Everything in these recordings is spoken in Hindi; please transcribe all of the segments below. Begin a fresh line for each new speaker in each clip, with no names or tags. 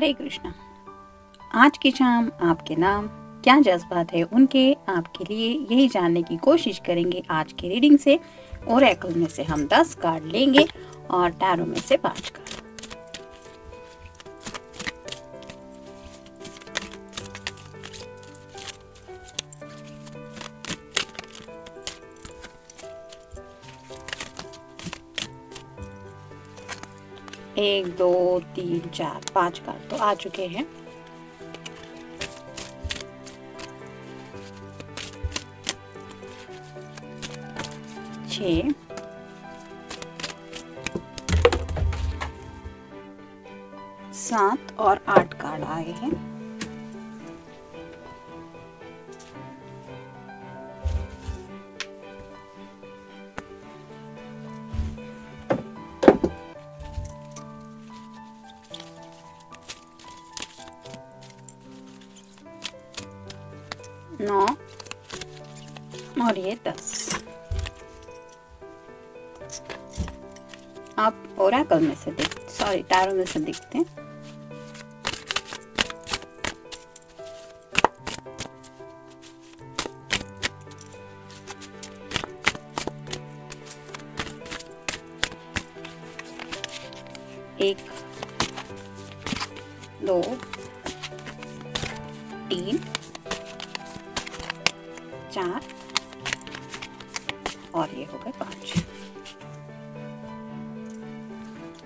हरे कृष्णा। आज की शाम आपके नाम क्या जज्बात है उनके आपके लिए यही जानने की कोशिश करेंगे आज की रीडिंग से। ओरेकल में से हम 10 कार्ड लेंगे और टैरो में से 5 कार्ड। एक, दो, तीन, चार, 5 कार्ड तो आ चुके हैं। छः, 7 और 8 कार्ड आए हैं। नौ और ये 10। आप ओरेकल में से टैरो में से देखते हैं। एक, दो, तीन, चार और ये हो गए 5।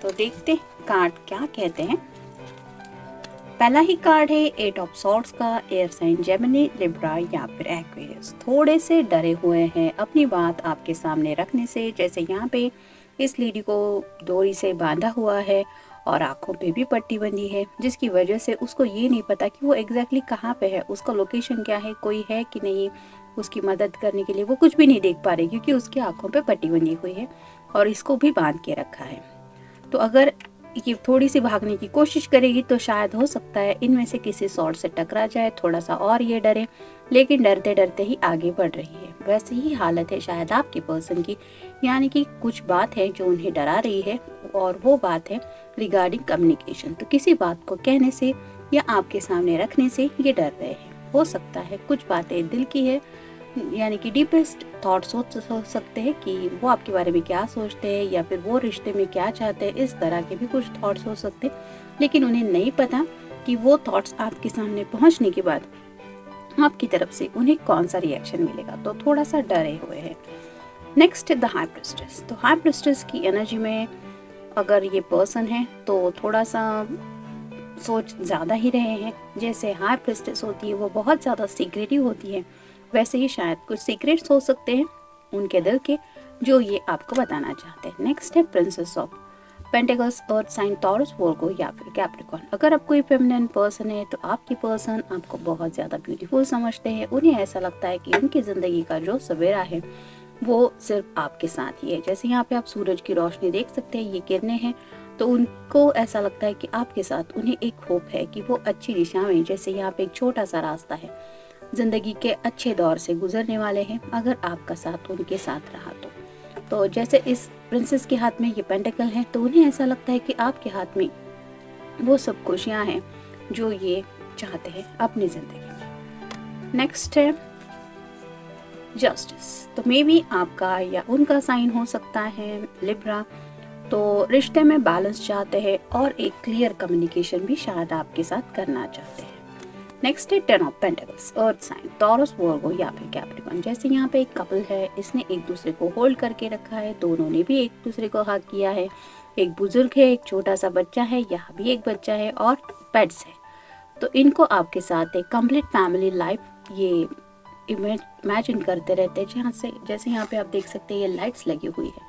तो देखते कार्ड क्या कहते हैं। पहला ही कार्ड है 8 ऑफ सॉर्ड्स का। एयर साइन जेमिनी, लिब्रा या फिर एक्वेरियस थोड़े से डरे हुए हैं अपनी बात आपके सामने रखने से। जैसे यहाँ पे इस लेडी को डोरी से बांधा हुआ है और आंखों पे भी पट्टी बंधी है, जिसकी वजह से उसको ये नहीं पता कि वो एग्जैक्टली कहाँ पे है, उसका लोकेशन क्या है, कोई है कि नहीं उसकी मदद करने के लिए। वो कुछ भी नहीं देख पा रही क्योंकि उसकी आंखों पे पट्टी बंधी हुई है और इसको भी बांध के रखा है। तो अगर ये थोड़ी सी भागने की कोशिश करेगी तो शायद हो सकता है इनमें से किसी सॉर्ट से टकरा जाए, थोड़ा सा और ये डरे, लेकिन डरते डरते ही आगे बढ़ रही है। वैसे ही हालत है शायद आपके पर्सन की, यानी कि कुछ बात है जो उन्हें डरा रही है और वो बात है रिगार्डिंग कम्युनिकेशन। तो किसी बात को कहने से या आपके सामने रखने से ये डर रहे हैं। हो सकता है कुछ बातें दिल की है, यानी कि डीपेस्ट थॉट्स हो सकते हैं कि वो आपके बारे में क्या सोचते हैं या फिर वो रिश्ते में क्या चाहते हैं। इस तरह के भी कुछ थॉट्स हो सकते हैं, लेकिन उन्हें नहीं पता कि वो थॉट्स आपके सामने पहुंचने के बाद आपकी तरफ से उन्हें कौन सा रिएक्शन मिलेगा। तो थोड़ा सा डरे हुए हैं। Next the high priestess. तो हाई प्रिस्टेस की एनर्जी में अगर ये पर्सन है तो थोड़ा सा सोच ज़्यादा ही रहे हैं। जैसे हाई प्रिस्टेस होती है वो बहुत ज़्यादा सीक्रेटिव होती है, वैसे ही शायद कुछ सीक्रेट्स हो सकते हैं उनके दिल के जो ये आपको बताना चाहते हैं। नेक्स्ट है princess of pentacles, earth sign Taurus, Virgo या फिर कैप्रिकॉर्न। अगर आप कोई फेमिनिन पर्सन है तो आपकी पर्सन आपको बहुत ज़्यादा ब्यूटीफुल समझते हैं। उन्हें ऐसा लगता है कि उनकी ज़िंदगी का जो सवेरा है वो सिर्फ आपके साथ ही है। जैसे यहाँ पे आप सूरज की रोशनी देख सकते हैं, ये किरणें हैं, तो उनको ऐसा लगता है कि आपके साथ उन्हें एक होप है कि वो अच्छी दिशा में, जैसे यहाँ पे एक छोटा सा रास्ता है, जिंदगी के अच्छे दौर से गुजरने वाले हैं अगर आपका साथ उनके साथ रहा तो जैसे इस प्रिंसेस के हाथ में ये पेंटिकल है तो उन्हें ऐसा लगता है कि आपके हाथ में वो सब खुशियां हैं जो ये चाहते हैं अपनी जिंदगी में। नेक्स्ट है जस्टिस। तो मे बी आपका या उनका साइन हो सकता है लिब्रा। तो रिश्ते में बैलेंस चाहते हैं और एक क्लियर कम्युनिकेशन भी शायद आपके साथ करना चाहते हैं। नेक्स्ट है 10 of pentacles, earth sign Taurus, Virgo या फिर कैप्रिकॉर्न। जैसे यहाँ पे एक कपल है, इसने एक दूसरे को होल्ड करके रखा है, दोनों ने भी एक दूसरे को हग किया है। एक बुजुर्ग है, एक छोटा सा बच्चा है, यहाँ भी एक बच्चा है और पेट्स है। तो इनको आपके साथ एक कंप्लीट फैमिली लाइफ ये इमेजिन करते रहते हैं। जहाँ से जैसे यहाँ पे आप देख सकते हैं ये लाइट्स लगी हुई है,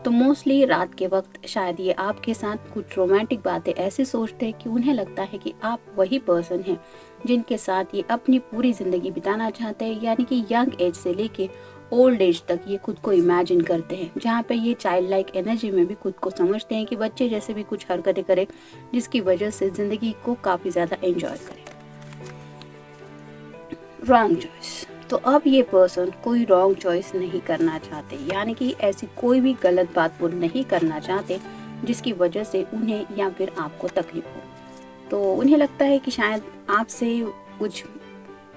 तो मोस्टली रात के वक्त शायद ये आपके साथ कुछ रोमांटिक बातें ऐसे सोचते हैं कि उन्हें लगता है कि आप वही पर्सन हैं जिनके साथ ये अपनी पूरी ज़िंदगी बिताना चाहते हैं। यानी कि यंग एज से लेके ओल्ड एज तक ये खुद को इमेजिन करते हैं, जहाँ पे ये चाइल्ड लाइक एनर्जी में भी खुद को समझते हैं कि बच्चे जैसे भी कुछ हरकतें करें जिसकी वजह से ज़िंदगी को काफ़ी ज़्यादा एंजॉय करें। Wrong choice. तो अब ये पर्सन कोई रॉन्ग चॉइस नहीं करना चाहते, यानी कि ऐसी कोई भी गलत बात वो नहीं करना चाहते जिसकी वजह से उन्हें या फिर आपको तकलीफ हो। तो उन्हें लगता है कि शायद आपसे कुछ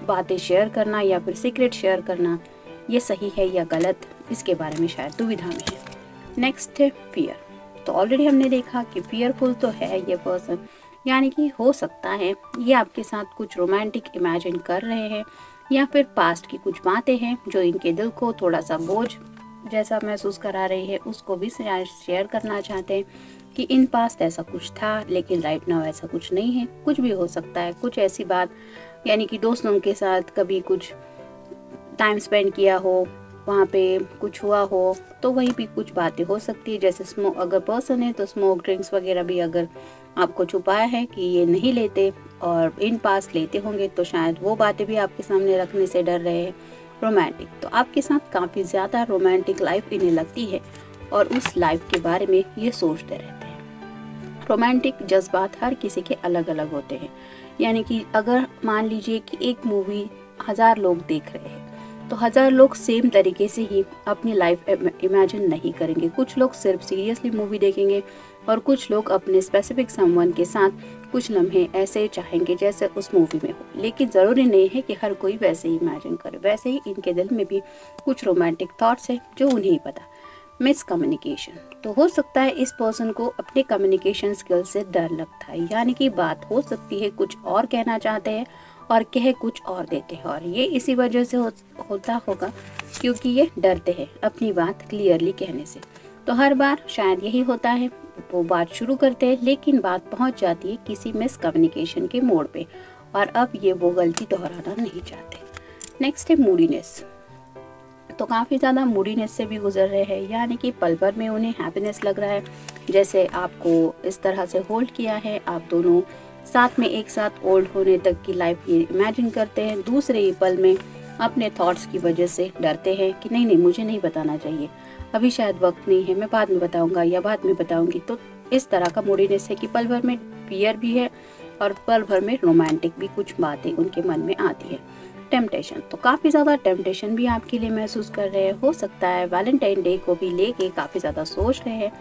बातें शेयर करना या फिर सीक्रेट शेयर करना ये सही है या गलत, इसके बारे में शायद दुविधा में है। नेक्स्ट है फियर। तो ऑलरेडी हमने देखा कि फियरफुल तो है ये पर्सन, यानी कि हो सकता है ये आपके साथ कुछ रोमांटिक इमेजिन कर रहे हैं या फिर पास्ट की कुछ बातें हैं जो इनके दिल को थोड़ा सा बोझ जैसा महसूस करा रही है, उसको भी शेयर करना चाहते हैं कि इन पास्ट ऐसा कुछ था लेकिन राइट नाउ ऐसा कुछ नहीं है। कुछ भी हो सकता है, कुछ ऐसी बात, यानी कि दोस्तों के साथ कभी कुछ टाइम स्पेंड किया हो, वहाँ पे कुछ हुआ हो, तो वही भी कुछ बातें हो सकती है। जैसे स्मोक, अगर पर्सन है तो स्मोक ड्रिंक्स वगैरह भी अगर आपको छुपाया है कि ये नहीं लेते और इन पास लेते होंगे, तो शायद वो बातें भी आपके सामने रखने से डर रहे हैं। रोमांटिक, तो आपके साथ काफ़ी ज़्यादा रोमांटिक लाइफ इन्हें लगती है और उस लाइफ के बारे में ये सोचते रहते हैं। रोमांटिक जज्बात हर किसी के अलग अलग होते हैं, यानी कि अगर मान लीजिए कि एक मूवी 1000 लोग देख रहे हैं तो 1000 लोग सेम तरीके से ही अपनी लाइफ इमेजिन नहीं करेंगे। कुछ लोग सिर्फ सीरियसली मूवी देखेंगे और कुछ लोग अपने स्पेसिफिक समवन के साथ कुछ लम्हे ऐसे चाहेंगे जैसे उस मूवी में हो। लेकिन ज़रूरी नहीं है कि हर कोई वैसे ही इमेजिन करे। वैसे ही इनके दिल में भी कुछ रोमांटिक थॉट्स हैं जो उन्हें ही पता। मिस कम्युनिकेशन, तो हो सकता है इस पर्सन को अपने कम्युनिकेशन स्किल से डर लगता है, यानी कि बात हो सकती है कुछ और कहना चाहते हैं और कह कुछ और देते हैं, और ये इसी वजह से होता होगा क्योंकि ये डरते हैं अपनी बात क्लियरली कहने से। तो हर बार शायद यही होता है, वो बात शुरू करते हैं लेकिन बात पहुंच जाती है किसी मिस कम्युनिकेशन के मोड़ पे, और अब ये वो गलती दोहराना नहीं चाहते। नेक्स्ट है मूडीनेस। तो काफ़ी ज़्यादा मूडीनेस से भी गुजर रहे हैं, यानी कि पल भर में उन्हें हैप्पीनेस लग रहा है, जैसे आपको इस तरह से होल्ड किया है, आप दोनों साथ में एक साथ ओल्ड होने तक की लाइफ ये इमेजिन करते हैं। दूसरे ही पल में अपने थॉट्स की वजह से डरते हैं कि नहीं नहीं मुझे नहीं बताना चाहिए, अभी शायद वक्त नहीं है, मैं बाद में बताऊंगा या बाद में बताऊंगी। तो इस तरह का मूडीनेस है कि पल भर में फियर भी है और पल भर में रोमांटिक भी कुछ बातें उनके मन में आती है। टेम्पटेशन, तो काफ़ी ज़्यादा टेम्पटेशन भी आपके लिए महसूस कर रहे हैं। हो सकता है वैलेंटाइन डे को भी लेके काफ़ी ज़्यादा सोच रहे हैं,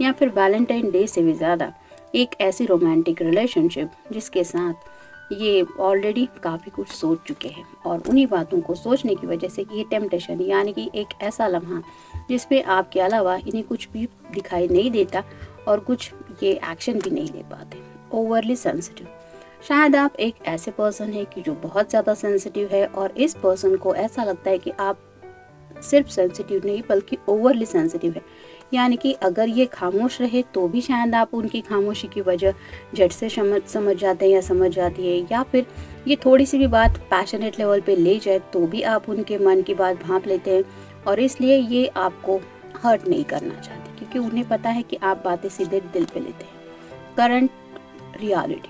या फिर वैलेंटाइन डे से भी ज़्यादा एक ऐसी रोमांटिक रिलेशनशिप जिसके साथ ये ऑलरेडी काफ़ी कुछ सोच चुके हैं, और उन्हीं बातों को सोचने की वजह से ये टेम्पटेशन, यानी कि एक ऐसा लम्हा जिसपे आपके अलावा इन्हें कुछ भी दिखाई नहीं देता और कुछ ये एक्शन भी नहीं ले पाते। ओवरली सेंसिटिव, शायद आप एक ऐसे पर्सन है कि जो बहुत ज़्यादा सेंसिटिव है, और इस पर्सन को ऐसा लगता है कि आप सिर्फ सेंसिटिव नहीं बल्कि ओवरली सेंसिटिव है, यानी कि अगर ये खामोश रहे तो भी शायद आप उनकी खामोशी की वजह झट से समझ जाते हैं या समझ जाती है, या फिर ये थोड़ी सी भी बात पैशनेट लेवल पे ले जाए तो भी आप उनके मन की बात भांप लेते हैं, और इसलिए ये आपको हर्ट नहीं करना चाहते क्योंकि उन्हें पता है कि आप बातें सीधे दिल पे लेते हैं। करंट रियलिटी,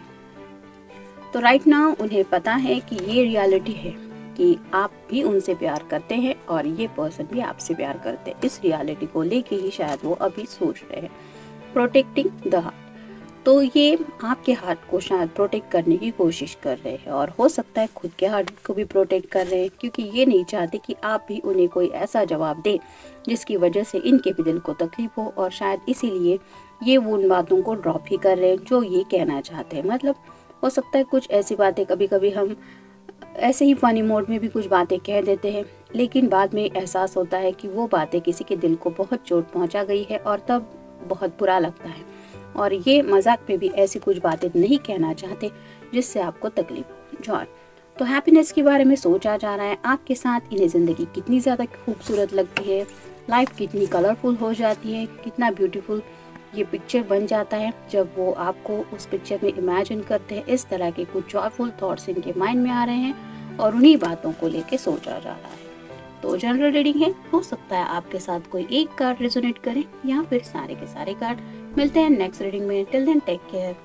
तो राइट नाउ उन्हें पता है कि ये रियलिटी है कि आप भी उनसे प्यार करते हैं और ये पर्सन भी आपसे प्यार करते हैं। इस रियलिटी को लेके ही शायद वो अभी सोच रहे हैं। प्रोटेक्टिंग द हार्ट, तो ये आपके हार्ट को शायद प्रोटेक्ट करने की कोशिश कर रहे हैं, और हो सकता है खुद के हार्ट को भी प्रोटेक्ट कर रहे हैं क्योंकि ये नहीं चाहते कि आप भी उन्हें कोई ऐसा जवाब दें जिसकी वजह से इनके भी दिल को तकलीफ हो, और शायद इसीलिए ये वो उन बातों को ड्रॉप ही कर रहे हैं जो ये कहना चाहते हैं। मतलब हो सकता है कुछ ऐसी बातें कभी कभी हम ऐसे ही फनी मोड में भी कुछ बातें कह देते हैं, लेकिन बाद में एहसास होता है कि वो बातें किसी के दिल को बहुत चोट पहुंचा गई है और तब बहुत बुरा लगता है, और ये मजाक में भी ऐसी कुछ बातें नहीं कहना चाहते जिससे आपको तकलीफ हो। जॉय, तो हैप्पीनेस के बारे में सोचा जा रहा है आपके साथ। इन्हें ज़िंदगी कितनी ज़्यादा खूबसूरत लगती है, लाइफ कितनी कलरफुल हो जाती है, कितना ब्यूटीफुल ये पिक्चर बन जाता है जब वो आपको उस पिक्चर में इमेजिन करते हैं। इस तरह के कुछ जॉयफुल थॉट्स इनके माइंड में आ रहे हैं और उन्हीं बातों को लेके सोचा जा रहा है। तो जनरल रीडिंग है, हो सकता है आपके साथ कोई एक कार्ड रेजोनेट करे या फिर सारे के सारे कार्ड। मिलते हैं नेक्स्ट रीडिंग में। Till then take care.